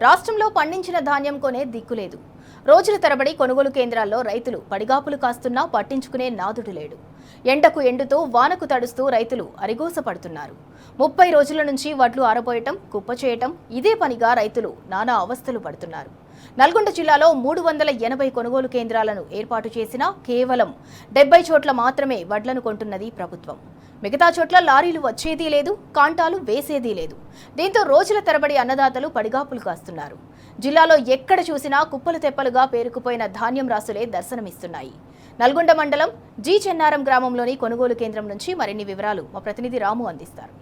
రాష్ట్రంలో పండించిన ధాన్యం కొనే దిక్కులేదు. రోజుల తరబడి కొనుగోలు కేంద్రాల్లో రైతులు పడిగాపులు కాస్తున్నా పట్టించుకునే నాదుడు లేడు. ఎండకు ఎండుతూ వానకు తడుస్తూ రైతులు అరిగోస పడుతున్నారు. 30 రోజుల నుంచి వడ్లు ఆరబోయటం, కుప్ప చేయటం ఇదే పనిగా రైతులు నానా అవస్థలు పడుతున్నారు. నల్గొండ జిల్లాలో 380 కొనుగోలు కేంద్రాలను ఏర్పాటు చేసినా కేవలం 70 చోట్ల మాత్రమే వడ్లను కొంటున్నది ప్రభుత్వం. మిగతా చోట్ల లారీలు వచ్చేదీ లేదు, కాంటాలు వేసేదీ లేదు. దీంతో రోజుల తరబడి అన్నదాతలు పడిగాపులు కాస్తున్నారు. జిల్లాలో ఎక్కడ చూసినా కుప్పలు తెప్పలుగా పేరుకుపోయిన ధాన్యం రాసులే దర్శనమిస్తున్నాయి. నల్గొండ మండలం జి చెన్నారం గ్రామంలోని కొనుగోలు కేంద్రం నుంచి మరిన్ని వివరాలు మా ప్రతినిధి రాము అందిస్తారు.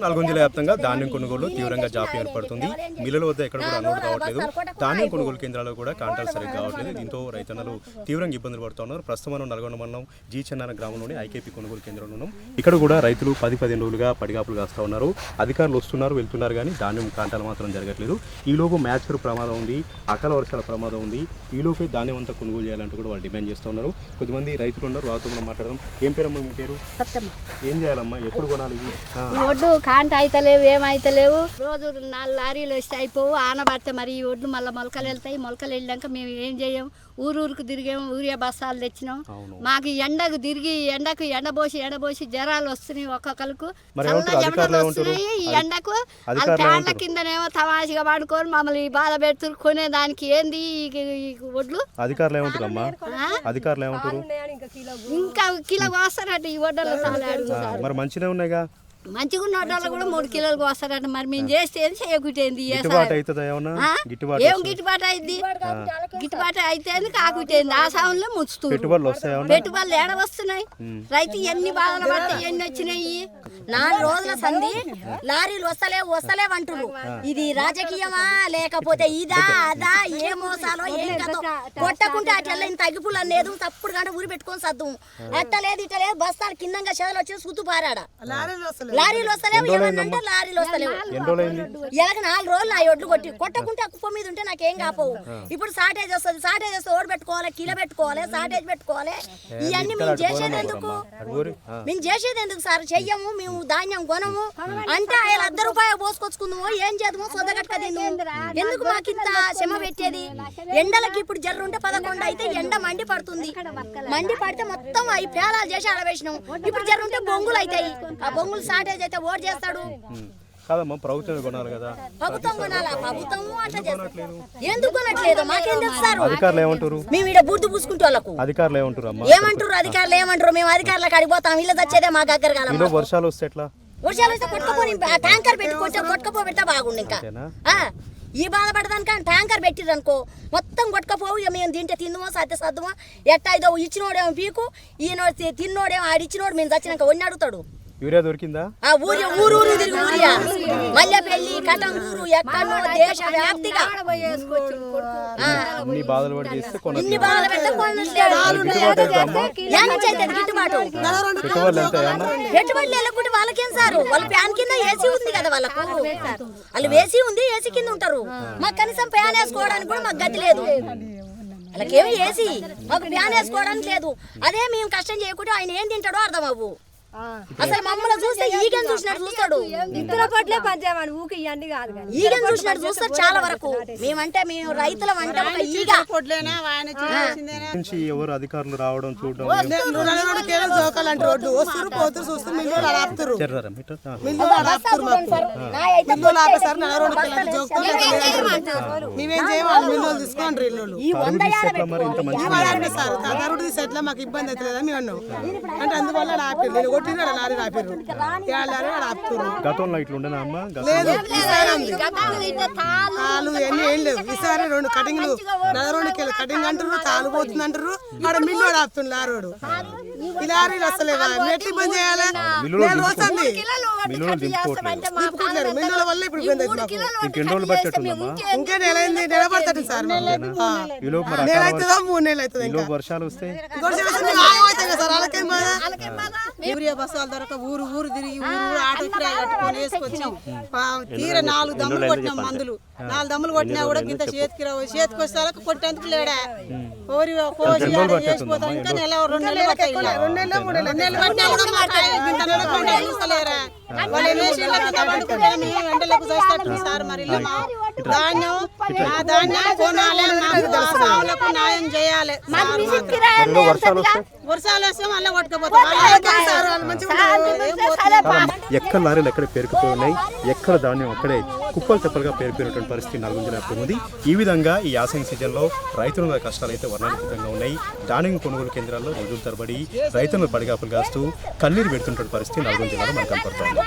నల్గొండ జిల్లా వ్యాప్తంగా ధాన్యం కొనుగోలు తీవ్రంగా జాప్యం ఏర్పడుతుంది. మిల్లుల వద్ద ఎక్కడ కూడా అన్లోడ్ కావట్లేదు. ధాన్యం కొనుగోలు కేంద్రాల్లో కూడా కాంటాలు సరిగ్గా కావట్లేదు. దీంతో రైతన్నలు తీవ్రంగా ఇబ్బందులు పడుతున్నారు. ప్రస్తుతం మనం నల్గొండ మండలం జి చెన్నారం గ్రామంలోని ఐకేపీ కొనుగోలు కేంద్రంలో ఉన్నాం. ఇక్కడ కూడా రైతులు 10-15 రోజులుగా పడిగాపులు కాస్తూ ఉన్నారు. అధికారులు వస్తున్నారు, వెళ్తున్నారు, కానీ ధాన్యం కాంటాలు మాత్రం జరగట్లేదు. ఈలోపు మ్యాచ్యూర్ ప్రమాదం ఉంది, అకాల వర్షాల ప్రమాదం ఉంది. ఈలోపే ధాన్యం అంతా కొనుగోలు చేయాలంటూ కూడా వాళ్ళు డిమాండ్ చేస్తూ ఉన్నారు. కొద్దిమంది రైతులు ఉన్నారు, వాళ్ళతో మనం మాట్లాడదాం. ఏం పేరమ్మా మీ పేరు? ఏం చేయాలమ్మా? ఎప్పుడు కొనాలి? ఒడ్డు కాంట అయితలేవు, ఏమైతలేవు. రోజు 4 లారీలు వస్తే అయిపోవు, ఆనబడితే మరి ఈ ఒడ్లు మళ్ళీ మొలకలు వెళ్తాయి. మొలకలు వెళ్ళాక మేము ఏం చేయం, ఊరుకు తిరిగాము, ఊరియా బస్తాలు తెచ్చినాం. మాకు ఎండకు తిరిగి ఎండబోసి జ్వరాలు వస్తున్నాయి. ఒక్కొక్కరికి వస్తున్నాయి. ఈ ఎండకు ఫ్యాన్ల కిందనేమో తమాషగా పడుకొని మమ్మల్ని బాధ పెడుతున్నారు. కొనేదానికి ఏంది ఈ ఒడ్లు? అధికారులు ఏమంటారమ్మా? అధికారులు ఏమంటారు? ఇంకా కిలో వస్తారట ఈ ఒడ్డలు. మరి మంచిగా ఉన్నాయిగా, మంచిగా ఉన్న వడ్డాలు కూడా 3 కిలోలకు వస్తారట. మరి మేము చేస్తే చేయకుంటేంది? ఏం గిట్టుబాటు అయింది? గిట్టుబాటు అయితే కాకుంటేంది? ఆ సమయంలో ముంచుతుంది. పెట్టుబడులు ఏడ వస్తున్నాయి? రైతు ఎన్ని బాధలు పడతాయి, ఎన్ని వచ్చినాయి. 4 రోజుల సంధి లారీలు వస్తలేవు అంటున్నారు. ఇది రాజకీయమా లేకపోతే ఇదా అదా? ఏ మోసాలో ఏం కథ? కొట్టకుంటే అట్లా తగ్గిపులు అనేది తప్పుడు కంటే ఊరి పెట్టుకొని సద్దు. అట్టలేదు ఇట్టలేదు, బస్తాలు కిందంగా చెదలు వచ్చి సుత్తు పారాడ. లారీలు వస్తలేవు, ఏమన్నంటే లారీలు వస్తలేవు. ఇలాగ 4 రోజులు ఆ ఒడ్లు కొట్టకుంటే కుప్ప మీద ఉంటే నాకేం కాపోవు. ఇప్పుడు షార్టేజ్ వస్తుంది. షార్టేజ్ వస్తే ఓడి పెట్టుకోవాలి, కిలో పెట్టుకోవాలి, షార్టేజ్ పెట్టుకోవాలి. ఇవన్నీ మేము చేసేది ఎందుకు? సార్ చెయ్యము, మేము ధాన్యం కొనము అంటే ఆయన 100 రూపాయలు పోసుకొచ్చుకుందాము, ఏం చేద్దామో సొద్దగట్టుక తిందాము. ఎందుకు మాకు ఇంత శ్రమ పెట్టేది? ఎండలకి ఇప్పుడు జర్రు ఉంటే 11 అయితే ఎండ మండి పడుతుంది. మండి పడితే మొత్తం అవి పేలాలు చేసి ఆడవేసినాం. ఇప్పుడు జర్రు ఉంటే బొంగులు అవుతాయి. ఆ బొంగులు షార్టేజ్ అయితే ఓటు చేస్తాడు. కాదమ్మా, ప్రభుత్వం కొనాలి కదా. ప్రభుత్వం కొనాలా? ప్రభుత్వం అట్లా ఎందుకు కొనట్లేదు? మాకేం తెలుస్తారు? అధికారులు ఏమంటారు? మేము ఇక్కడ బుర్దు పూసుకుంటే వాళ్ళకు అధికారులు ఏమంటారు? ఏమంటారు అధికారులు? ఏమంటారు? మేము అధికారులకు అడిగిపోతాం. వీళ్ళు తెచ్చేదే మా దగ్గర కాలం. వర్షాలు వస్తే ఎట్లా? వర్షాలు వస్తే కొట్టుకపోయి ట్యాంకర్ కొట్టుకపోబెట్టా బాగుండు. ఇంకా ఈ బాధపడదాని కానీ ట్యాంకర్ పెట్టిరు అనుకో మొత్తం కొట్టుకపోవు. మేము తింటే తిందుమో సర్దుమో ఎట్టా ఇదో ఇచ్చినోడేమో పీకు, ఈయనోడు తిన్నోడేమో ఆడిచ్చినోడు మేము చచ్చినాక వన్ని అడుగుతాడు. యూరియా దొరికిందా? ఊరు తిరిగి ఊరియా మల్లెపల్లి కటంగూరు ఎక్కడో దేశ వ్యాప్తిగా ఇన్ని బాధలు పడి చేస్తే పెట్టుబడులు వెళ్ళకుంటే వాళ్ళకేం సారు? వాళ్ళ ఫ్యాన్ కింద ఏసీ ఉంది కదా, వాళ్ళకు వాళ్ళు ఏసీ ఉంది, ఏసీ కింద ఉంటారు. మాకు కనీసం ఫ్యాన్ వేసుకోవడానికి కూడా మాకు గతి లేదు. వాళ్ళకేమి ఏసీ, మాకు ఫ్యాన్ వేసుకోవడానికి లేదు. అదే మేము కష్టం చేయకుంటే ఆయన ఏం తింటాడో అర్థం అవ్వు. అసలు మమ్మల్ని చూస్తే ఈగని చూసినట్టు చూస్తాడు. ఈగని చూసినట్టు చూస్తాడు చాలా వరకు. మేము రైతులం అంటే ఈగ. ఎవరు అధికారులు రావడం చూడడం మాకు ఇబ్బంది అవుతుంది మేము అన్నాం అంటే అందువల్ల గతంలో ఇట్లా ఉండేనా అమ్మా? ఈసారి 2 కటింగ్లు 2 కటింగ్ అంటారు, తాలు పోతుంది అంటారు. ఆడ మిల్లు ఆపుతుంది లారోడు. ఈ లారీలు వస్తలేవా? ఎట్లా ఇబ్బంది చేయాలి? మిల్లుల వల్ల ఇప్పుడు ఇబ్బంది అవుతుంది. ఇంకా నెల అయింది, నిలబడతాడు సార్. నెల అవుతుందా 3 నెలలు అవుతుంది. వర్షాలు వస్తాయి సార్. వాళ్ళకేం యూరియా బస్సాల దొరక ఊరు తిరిగి ఆటో కిరాయి కట్టుకొని వేసుకొచ్చాం. తీర 4 దమ్ములు కొట్టినాం మందులు. 4 దమ్ములు దమ్ములు కొట్టినా కూడా ఇంత చేతికి రావు చేతికి వస్తే కొట్టేందుకు లేడా ఓరి కోసి చేసిపోతాం ఇంకా నెల 2 నెలలు పట్టాయి 2 నెలలు 3 నెలలు పట్టినా కూడా మాట్లాడే ఇంత నెల కూడా ఇస్తలేరా వాళ్ళు వేసి పండుకుంటే మేము ఎండలకు చేస్తాడు సార్ మరి ధాన్యం ఆ ధాన్యం కొనాలి సావులకు న్యాయం చేయాలి వర్షాలు వస్తే మళ్ళీ కొట్టుకుపోతాం ఎక్కడ లారీలు ఎక్కడ పేరుకుపోయి ఉన్నాయి, ఎక్కడ ధాన్యం అక్కడే కుప్పలు తెప్పలుగా పేరుకుపోయినటువంటి పరిస్థితి నల్గొండ జిల్లాలో ఉంది. ఈ విధంగా ఈ యాసంగి సీజన్లో రైతుల కష్టాలు అయితే వర్ణాతీతంగా ఉన్నాయి. ధాన్యం కొనుగోలు కేంద్రాల్లో రోజుల తరబడి రైతులను పడిగాపులు కాస్తూ కన్నీరు పెడుతున్నటువంటి పరిస్థితి నల్గొండ జిల్లాలో మనకు కనపడుతోంది.